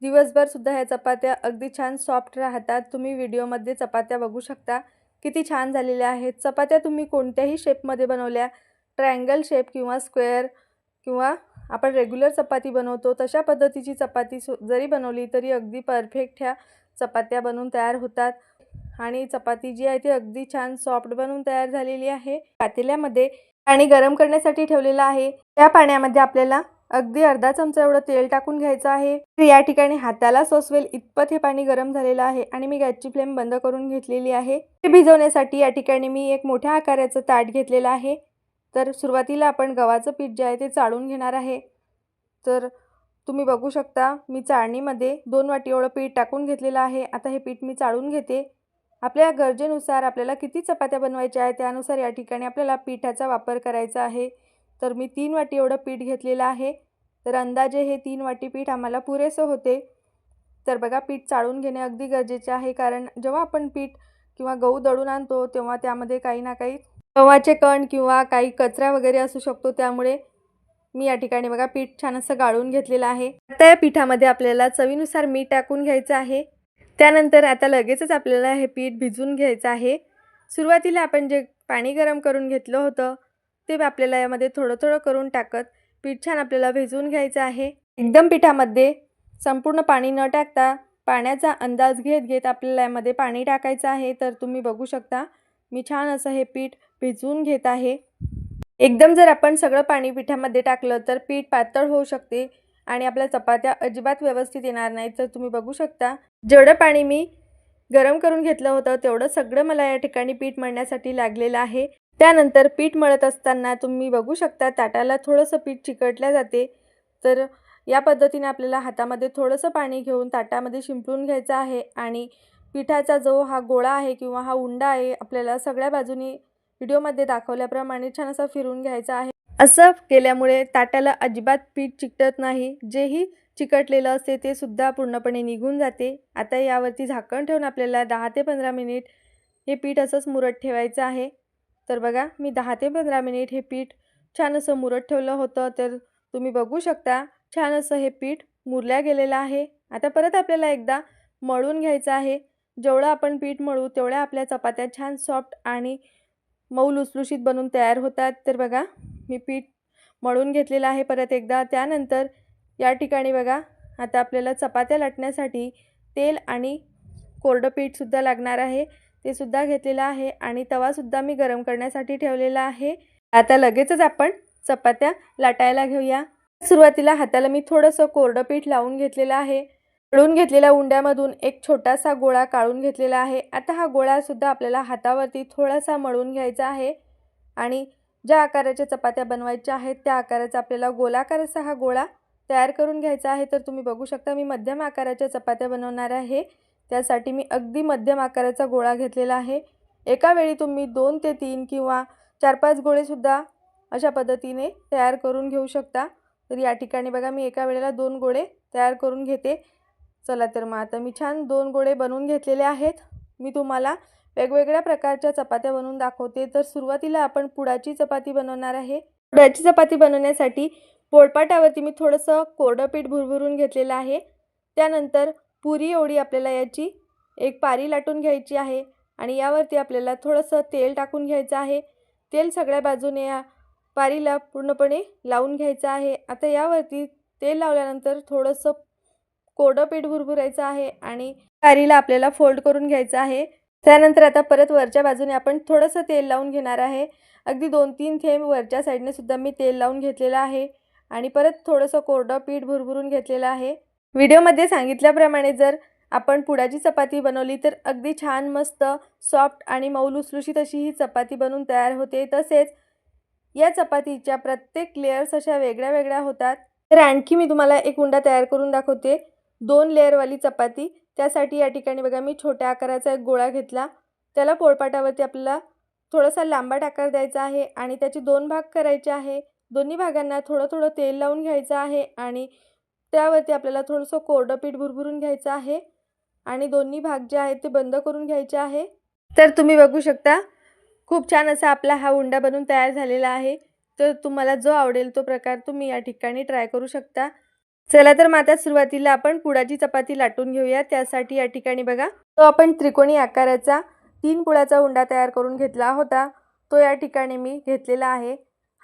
दिवसभर सुद्धा ह्या चपात्या अगदी छान सॉफ्ट राहतात। तुम्ही व्हिडिओमध्ये चपात्या बघू शकता किती छान झालेल्या आहेत। चपात्या तुम्ही कोणत्याही शेपमध्ये बनवल्या, ट्रायंगल शेप किंवा स्क्वेअर किंवा आपण रेग्युलर चपाती बनवतो तशा पद्धतीची चपाती जरी बनवली तरी अगदी परफेक्ट ह्या चपात्या बनून तयार होतात। आणि चपाती जी आहे ती अगदी छान सॉफ्ट बनून तयार झालेली आहे। पातेल्यामध्ये पाणी गरम करण्यासाठी ठेवलेलं आहे। त्या पाण्यामध्ये आपल्याला अगदी अर्धा चमचा एवढं तेल टाकून घ्यायचं आहे। या ठिकाणी हाताला सोसवेल इतपत हे पाणी गरम झालेलं आहे आणि मी गॅसची फ्लेम बंद करून घेतलेली आहे। ते भिजवण्यासाठी या ठिकाणी मी एक मोठ्या आकाराचं ताट घेतलेलं आहे। तर सुरुवातीला आपण गव्हाचं पीठ जे आहे ते चाळून घेणार आहे। तर तुम्ही बघू शकता मी चाळणीमध्ये 2 वाटी एवढं पीठ टाकून घेतलेलं आहे। आता हे पीठ मी चाळून घेते। आपल्या गरजेनुसार आपल्याला किती चपात्या बनवायच्या आहेत त्यानुसार या ठिकाणी आपल्याला पीठाचा वापर करायचा आहे। तर मी 3 वाटी एवढं पीठ घेतलेलं आहे। तर अंदाजे हे 3 वाटी पीठ आम्हाला पुरेसं होते। तर बघा पीठ चाळून घेणे अगदी गरजेचे आहे, कारण जेव्हा आपण पीठ किंवा गहू दळून आणतो तेव्हा त्यामध्ये काही ना काही गव्हाचे कण किंवा काही कचरा वगैरे असू शकतो। त्यामुळे मी या ठिकाणी बघा पीठ छान असं गाळून घेतलेलं आहे। आता या पिठामध्ये आपल्याला चवीनुसार मीठ टाकून घ्यायचं आहे। त्यानंतर आता लगेचच आपल्याला हे पीठ भिजवून घ्यायचं आहे। सुरुवातीला आपण जे पाणी गरम करून घेतलं होतं ते आपल्याला यामध्ये थोडं थोडं करून टाकत पीठ छान आपल्याला भिजवून घ्यायचं आहे। एकदम पिठामध्ये संपूर्ण पाणी न टाकता पाण्याचा अंदाज घेत घेत आपल्याला यामध्ये पाणी टाकायचं आहे। तर तुम्ही बघू शकता मी छान असं हे पीठ भिजवून घेत आहे। एकदम जर आपण सगळं पाणी पिठामध्ये टाकलं तर पीठ पातळ होऊ शकते आणि आपल्या चपात्या अजिबात व्यवस्थित येणार नाहीत। तर तुम्ही बघू शकता जेवढं पाणी मी गरम करून घेतलं होतं तेवढं सगळं मला या ठिकाणी पीठ मळण्यासाठी लागलेलं आहे। त्यानंतर पीठ मळत असताना तुम्ही बघू शकता ताटाला थोडंसं पीठ चिकटल्या जाते। तर या पद्धतीने आपल्याला हातामध्ये थोडंसं पाणी घेऊन ताटामध्ये शिंपडून घ्यायचं आहे आणि पिठाचा जो हा गोळा आहे किंवा हा उंडा आहे आपल्याला सगळ्या बाजूनी व्हिडिओमध्ये दाखवल्याप्रमाणे छान असा फिरून घ्यायचा आहे। असं केल्यामुळे ताटाला अजिबात पीठ चिकटत नाही, जेही चिकटलेलं असते ते सुद्धा पूर्णपणे निघून जाते। आता यावरती झाकण ठेवून आपल्याला 10 ते 15 मिनिट हे पीठ असंच मुरत ठेवायचं आहे। तर बघा मी 10 ते 15 मिनिट हे पीठ छान असं मुरत ठेवलं होतं। तर तुम्ही बघू शकता छान असं हे पीठ मुरल्या गेलेलं आहे। आता परत आपल्याला एकदा मळून घ्यायचं आहे। जेवढं आपण पीठ मळू तेवढ्या आपल्या चपात्या छान सॉफ्ट आणि मऊ लुसलुशीत बनून तयार होतात। तर बघा मी पीठ मळून घेतलेलं आहे परत एकदा। त्यानंतर या ठिकाणी बघा आता आपल्याला चपात्या लाटण्यासाठी तेल आणि कोरडं पीठसुद्धा लागणार आहे, ते सुद्धा घेतलेलं आहे आणि तवासुद्धा मी गरम करण्यासाठी ठेवलेला आहे। आता लगेचच आपण चपात्या लाटायला घेऊया। सुरुवातीला हाताला मी थोडंसं कोरडं पीठ लावून घेतलेलं आहे। तळून घेतलेल्या उंड्यामधून एक छोटासा गोळा काढून घेतलेला आहे। आता हा गोळासुद्धा आपल्याला हातावरती थोडासा मळून घ्यायचा आहे आणि ज्या आकाराच्या चपात्या बनवायच्या आहेत त्या आकाराचा आपल्याला गोलाकार असा हा गोळा तयार करून घ्यायचा आहे। तर तुम्ही बघू शकता मी मध्यम आकाराच्या चपात्या बनवणार आहे, त्यासाठी मी अगदी मध्यम आकाराचा गोळा घेतलेला आहे। एका वेळी तुम्ही 2 ते 3 किंवा 4-5 गोळेसुद्धा अशा पद्धतीने तयार करून घेऊ शकता। तर या ठिकाणी बघा मी एका वेळेला 2 गोळे तयार करून घेते। चला तर मग आता मी छान 2 गोळे बनवून घेतलेले आहेत। मी तुम्हाला वेगवेगळ्या प्रकारच्या चपात्या बनवून दाखवते। तर सुरुवातीला आपण पुडाची चपाती बनवणार आहे। पुडाची चपाती बनवण्यासाठी पोळपाटावरती मी थोडंसं कोरडं पीठ भुरभुरून घेतलेलं आहे। त्यानंतर पुरी एवढी आपल्याला याची एक पारी लाटून घ्यायची आहे आणि यावरती आपल्याला थोडंसं तेल टाकून घ्यायचं आहे। तेल सगळ्या बाजूने या पारीला पूर्णपणे लावून घ्यायचं आहे। आता यावरती तेल लावल्यानंतर थोडंसं कोरडं पीठ भुरभुरायचं आहे आणि पारीला आपल्याला फोल्ड करून घ्यायचं आहे। त्यानंतर आता परत वरच्या बाजूने आपण थोडंसं तेल लावून घेणार आहे। अगदी 2-3 थेंब वरच्या साईडने सुद्धा मी तेल लावून घेतलेलं आहे आणि परत थोडंसं कोरडं पीठ भुरभुरून घेतलेलं आहे। व्हिडिओमध्ये सांगितल्याप्रमाणे जर आपण पुडाची चपाती बनवली तर अगदी छान मस्त सॉफ्ट आणि मऊ लुसलुशीत अशी ही चपाती बनून तयार होते। तसेच या चपातीच्या प्रत्येक लेयर्स अशा वेगळ्या वेगळ्या होतात। तर आणखी मी तुम्हाला एक उंडा तयार करून दाखवते, 2 लेयरवाली चपाती। त्यासाठी या ठिकाणी बघा मी छोट्या आकाराचा एक गोळा घेतला, त्याला पोळपाटावरती आपल्याला थोडासा लांबट आकार द्यायचा आहे आणि त्याचे 2 भाग करायचे आहे। दोन्ही भागांना थोडं थोडं तेल लावून घ्यायचं आहे आणि त्यावरती आपल्याला थोडंसं कोरडं पीठ भुरभुरून घ्यायचं आहे आणि दोन्ही भाग जे आहेत ते बंद करून घ्यायचे आहे। तर तुम्ही बघू शकता खूप छान असा आपला हा उंडा बनून तयार झालेला आहे। तर तुम्हाला जो आवडेल तो प्रकार तुम्ही या ठिकाणी ट्राय करू शकता। चला तर मग आता सुरुवातीला आपण पुडाची चपाती लाटून घेऊया। त्यासाठी या ठिकाणी बघा तो आपण त्रिकोणी आकाराचा 3 पुडाचा उंडा तयार करून घेतला होता, तो या ठिकाणी मी घेतलेला आहे।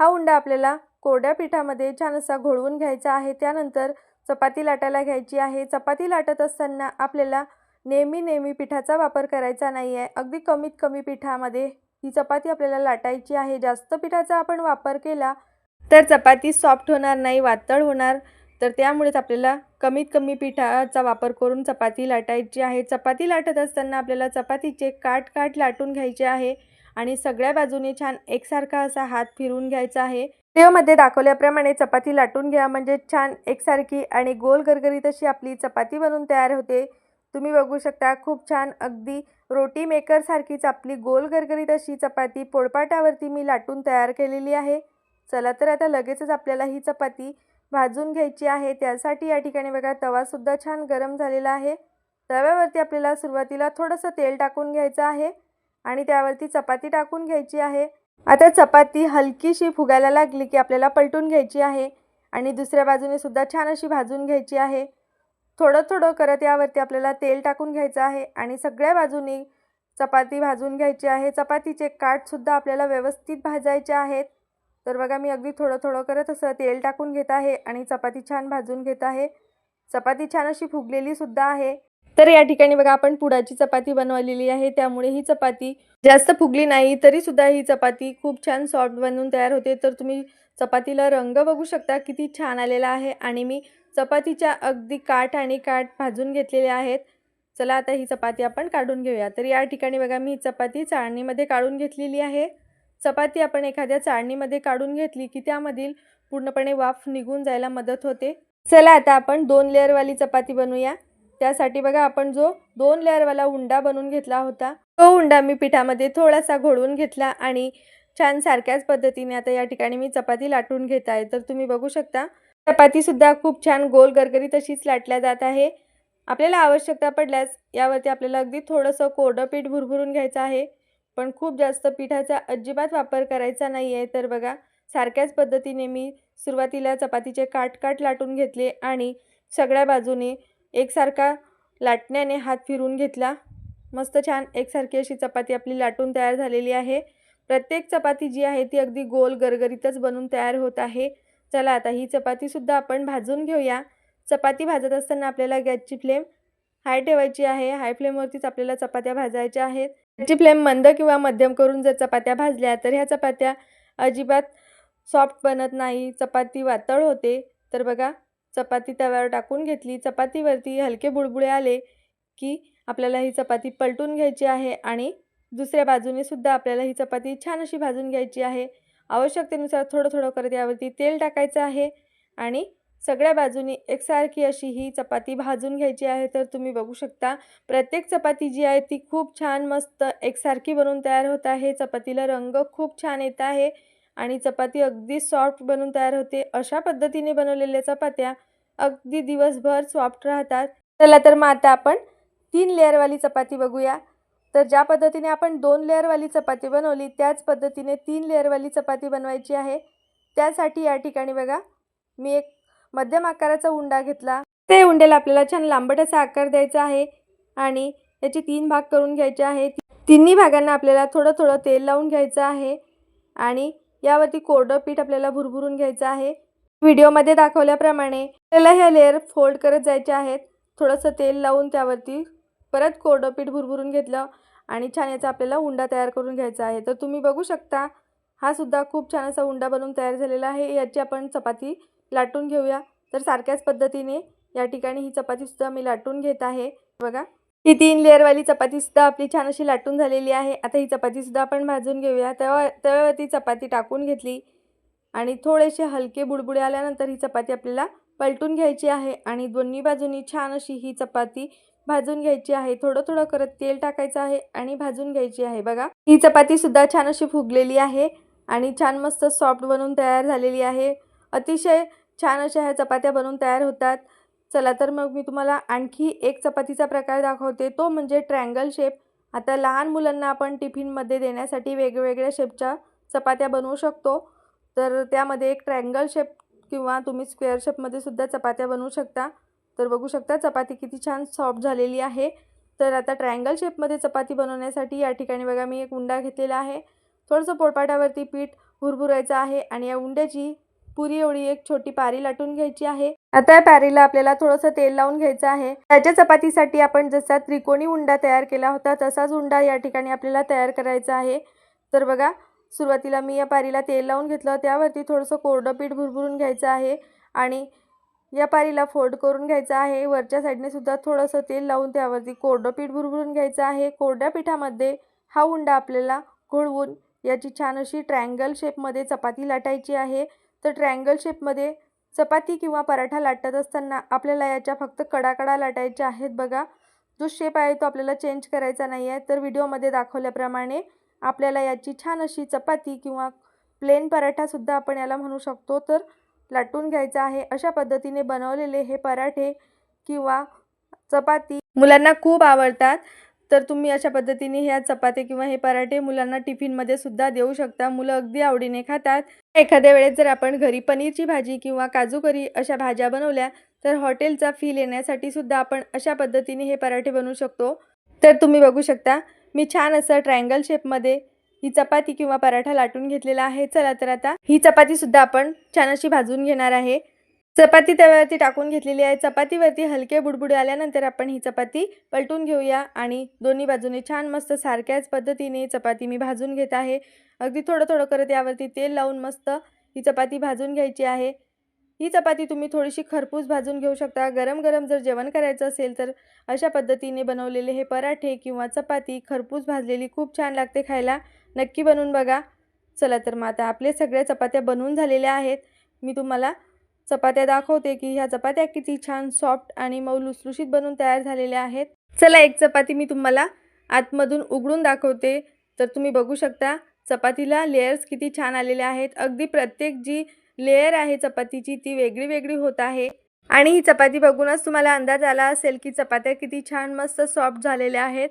हा उंडा आपल्याला कोरड्या पिठामध्ये छान असा घोळवून घ्यायचा आहे। त्यानंतर चपाती लाटायला घ्यायची आहे। चपाती लाटत असताना आपल्याला नेहमी पिठाचा वापर करायचा नाही आहे। अगदी कमी पिठामध्ये ही चपाती आपल्याला लाटायची आहे। जास्त पिठाचा आपण वापर केला तर चपाती सॉफ्ट होणार नाही, वातळ होणार। तर त्यामुळेच आपल्याला कमी पिठाचा वापर करून चपाती लाटायची आहे। चपाती लाटत असताना आपल्याला चपातीचे काठ लाटून घ्यायचे आहे आणि सगळ्या बाजूने छान एकसारखा असा हात फिरवून घ्यायचा आहे। व्हिडिओमध्ये दाखवल्याप्रमाणे चपाती लाटून घ्या, म्हणजे छान एकसारखी आणि गोल गरगरीत अशी आपली चपाती बनून तयार होते। तुम्ही बघू शकता खूप छान अगदी रोटी मेकर सारखीच आपली गोल गरगरीत अशी चपाती पोळपाटावरती मी लाटून तयार केलेली आहे। चला तर आता लगेचच आपल्याला ही चपाती भाजून घ्यायची आहे। त्यासाठी या ठिकाणी बघा तवासुद्धा छान गरम झालेला आहे। तव्यावरती आपल्याला सुरुवातीला थोडंसं तेल टाकून घ्यायचं आहे आणि त्यावरती चपाती टाकून घ्यायची आहे। आता चपाती हलकीशी फुगायला लागली की आपल्याला पलटून घ्यायची आहे आणि दुसऱ्या बाजूने सुद्धा छान अशी भाजून घ्यायची आहे। थोडं करत यावरती आपल्याला तेल टाकून घ्यायचं आहे आणि सगळ्या बाजूनी चपाती भाजून घ्यायची आहे। चपातीचे काठसुद्धा आपल्याला व्यवस्थित भाजायचे आहेत। तर बघा मी अगदी थोडं करत असं तेल टाकून घेत आहे आणि चपाती छान भाजून घेत आहे। चपाती छान अशी फुगलेली सुद्धा आहे। तर या ठिकाणी बघा आपण पुडाची चपाती बनवलेली आहे, त्यामुळे ही चपाती जास्त फुगली नाही तरी सुद्धा ही चपाती खूप छान सॉफ्ट बनून तयार होते। तर तुम्ही चपातीला रंग बघू शकता किती छान आलेला आहे आणि मी चपातीच्या अगदी काठ भाजून घेतलेले आहेत। चला आता ही चपाती आपण काढून घेऊया। तर या ठिकाणी बघा मी ही चपाती चाळणीमध्ये काढून घेतलेली आहे। चपाती आपण एखाद्या चाळणीमध्ये काढून घेतली की त्यामधील पूर्णपणे वाफ निघून जायला मदत होते। चला आता आपण 2 लेअरवाली चपाती बनवूया। त्यासाठी बघा आपण जो 2 लेअरवाला उंडा बनवून घेतला होता, तो उंडा मी पिठामध्ये थोडासा घोळवून घेतला आणि छान सारख्याच पद्धतीने आता या ठिकाणी मी चपाती लाटून घेत आहे। तर तुम्ही बघू शकता चपातीसुद्धा खूप छान गोल गरगरीत अशीच लाटल्या जात आहे। आपल्याला आवश्यकता पडल्यास यावरती आपल्याला अगदी थोडंसं कोरडं पीठ भुरभुरून घ्यायचं आहे, पण खूप जास्त पिठाचा अजिबात वापर करायचा नाही आहे। तर बघा सारख्याच पद्धतीने मी सुरुवातीला चपातीचे काठ लाटून घेतले आणि सगळ्या बाजूने एकसारखा लाटण्याने हात फिरवून घेतला। मस्त छान एकसारखी अशी चपाती आपली लाटून तयार झालेली आहे। प्रत्येक चपाती जी आहे ती अगदी गोल गरगरीतच बनून तयार होत आहे। चला आता ही चपातीसुद्धा आपण भाजून घेऊया। चपाती भाजत असताना आपल्याला गॅसची फ्लेम हाय ठेवायची आहे। हाय फ्लेमवरतीच आपल्याला चपात्या भाजायच्या आहेत। गॅसची फ्लेम मंद किंवा मध्यम करून जर चपात्या भाजल्या तर ह्या चपात्या अजिबात सॉफ्ट बनत नाही, चपाती वातळ होते। तर बघा चपाती तव्यावर टाकून घेतली, चपातीवरती हलके बुळबुळे आले की आपल्याला ही चपाती पलटून घ्यायची आहे आणि दुसऱ्या बाजूने सुद्धा आपल्याला ही चपाती छान अशी भाजून घ्यायची आहे। आवश्यकतेनुसार थोडं करत यावरती तेल टाकायचं आहे आणि सगळ्या बाजूनी एकसारखी अशी ही चपाती भाजून घ्यायची आहे। तर तुम्ही बघू शकता प्रत्येक चपाती जी आहे ती खूप छान मस्त एकसारखी बनून तयार होत आहे। चपातीला रंग खूप छान येत आहे आणि चपाती अगदी सॉफ्ट बनून तयार होते। अशा पद्धतीने बनवलेल्या चपात्या अगदी दिवसभर सॉफ्ट राहतात। चला तर मग आता आपण 3 लेअरवाली चपाती बघूया। तर ज्या पद्धतीने आपण 2 लेअरवाली चपाती बनवली त्याच पद्धतीने 3 लेअरवाली चपाती बनवायची आहे। त्यासाठी या ठिकाणी बघा मी एक मध्यम आकाराचा उंडा घेतला। ते उंड्याला आपल्याला छान लांबट असा आकार द्यायचा आहे आणि याचे 3 भाग करून घ्यायचे आहे। तिन्ही भागांना आपल्याला थोडं तेल लावून घ्यायचं आहे आणि यावरती कोरडं पीठ आपल्याला भुरभुरून घ्यायचं आहे। व्हिडिओमध्ये दाखवल्याप्रमाणे आपल्याला हे लेअर फोल्ड करत जायचे आहेत। थोडंसं तेल लावून त्यावरती परत कोरडं पीठ भुरभुरून घेतलं आणि छान याचा आपल्याला उंडा तयार करून घ्यायचा आहे। तर तुम्ही बघू शकता हा सुद्धा खूप छान असा उंडा बनवून तयार झालेला आहे। याची आपण चपाती लाटून घेऊया। तर सारख्याच पद्धतीने या ठिकाणी ही चपातीसुद्धा मी लाटून घेत आहे। बघा ही 3 लेअरवाली चपातीसुद्धा आपली छान अशी लाटून झालेली आहे। आता ही चपातीसुद्धा आपण भाजून घेऊया। तव्यावरती चपाती टाकून घेतली आणि थोडेसे हलके बुडबुडे आल्यानंतर ही चपाती आपल्याला पलटून घ्यायची आहे आणि दोन्ही बाजूनी छान अशी ही चपाती भाजून घ्यायची आहे। थोडं करत तेल टाकायचं आहे आणि भाजून घ्यायची आहे। बघा ही चपातीसुद्धा छान अशी फुगलेली आहे आणि छान मस्त सॉफ्ट बनून तयार झालेली आहे। अतिशय छान अशा ह्या चपात्या बनवून तयार होतात। चला तर मग मी तुम्हाला आणखी एक चपातीचा प्रकार दाखवते, तो म्हणजे ट्रायंगल शेप। आता लहान मुलांना आपण टिफिनमध्ये देण्यासाठी वेगवेगळ्या शेपच्या चपात्या बनवू शकतो। तर त्यामध्ये एक ट्रायंगल शेप किंवा तुम्ही स्क्वेअर शेपमध्ये सुद्धा चपात्या बनवू शकता। तर बघू शकता चपाती किती छान सॉफ्ट झालेली आहे। तर आता ट्रायंगल शेपमध्ये चपाती बनवण्यासाठी या ठिकाणी बघा मी एक उंडा घेतलेला आहे। थोडंसं पोळपाटावरती पीठ भुरभुरायचं आहे आणि या उंड्याची पुरी एवढी एक छोटी पारी लाटून घ्यायची आहे। आता या पारीला आपल्याला थोडंसं तेल लावून घ्यायचं आहे। त्याच्या चपातीसाठी आपण जसा त्रिकोणी उंडा तयार केला होता तसाच उंडा या ठिकाणी आपल्याला तयार करायचा आहे। तर बघा सुरुवातीला मी या पारीला तेल लावून घेतलं, त्यावरती थोडंसं कोरडं पीठ भुरभुरून घ्यायचं आहे आणि या पारीला फोल्ड करून घ्यायचं आहे। वरच्या साईडने सुद्धा थोडंसं तेल लावून त्यावरती कोरडं पीठ भुरभुरून घ्यायचं आहे। कोरड्या पिठामध्ये हा उंडा आपल्याला घोळवून याची छान अशी ट्रायंगल शेपमध्ये चपाती लाटायची आहे। तर ट्रायंगल शेपमध्ये चपाती किंवा पराठा लाटत असताना आपल्याला याच्या फक्त कडाकडा लाटायच्या आहेत। बघा जो शेप आहे तो आपल्याला चेंज करायचा नाही आहे। तर व्हिडिओमध्ये दाखवल्याप्रमाणे आपल्याला याची छान अशी चपाती किंवा प्लेन पराठासुद्धा आपण याला म्हणू शकतो तर लाटून घ्यायचा आहे। अशा पद्धतीने बनवलेले हे पराठे किंवा चपाती मुलांना खूप आवडतात। तर तुम्ही अशा पद्धतीने ह्या चपात्या किंवा हे पराठे मुलांना टिफिनमध्ये सुद्धा देऊ शकता। मुलं अगदी आवडीने खातात। एखाद्या वेळेस जर आपण घरी पनीरची भाजी किंवा काजू करी अशा भाज्या बनवल्या तर हॉटेलचा फील येण्यासाठी सुद्धा आपण अशा पद्धतीने हे पराठे बनवू शकतो। तर तुम्ही बघू शकता मी छान असं ट्रायंगल शेपमध्ये ही चपाती किंवा पराठा लाटून घेतलेला आहे। चला तर आता ही चपाती सुद्धा आपण छान अशी भाजून घेणार आहे। चपाती तव्यावरती टाकून घेतलेली आहे। चपातीवरती हलके बुडबुडे आल्यानंतर आपण ही चपाती पलटून घेऊया आणि दोन्ही बाजूने छान मस्त सारख्याच पद्धतीने चपाती मी भाजून घेत आहे। अगदी थोडं थोडं करत यावरती तेल लावून मस्त ही चपाती भाजून घ्यायची आहे। ही चपाती तुम्ही थोडीशी खरपूस भाजून घेऊ शकता। गरम गरम जर जेवण करायचं असेल तर अशा पद्धतीने बनवलेले हे पराठे किंवा चपाती खरपूस भाजलेली खूप छान लागते खायला। नक्की बनवून बघा। चला तर मग आता आपले सगळ्या चपात्या बनवून झालेल्या आहेत। मी तुम्हाला चपात्या दाखवते की ह्या चपात्या किती छान सॉफ्ट आणि मऊ लुसलुशीत बनून तयार झालेल्या आहेत। चला एक चपाती मी तुम्हाला आतमधून उघडून दाखवते। तर तुम्ही बघू शकता चपातीला लेयर्स किती छान आलेले आहेत। अगदी प्रत्येक जी लेयर आहे चपातीची ती वेगळी वेगळी होत आहे आणि ही चपाती बघूनच तुम्हाला अंदाज आला असेल की चपात्या किती छान मस्त सॉफ्ट झालेल्या आहेत।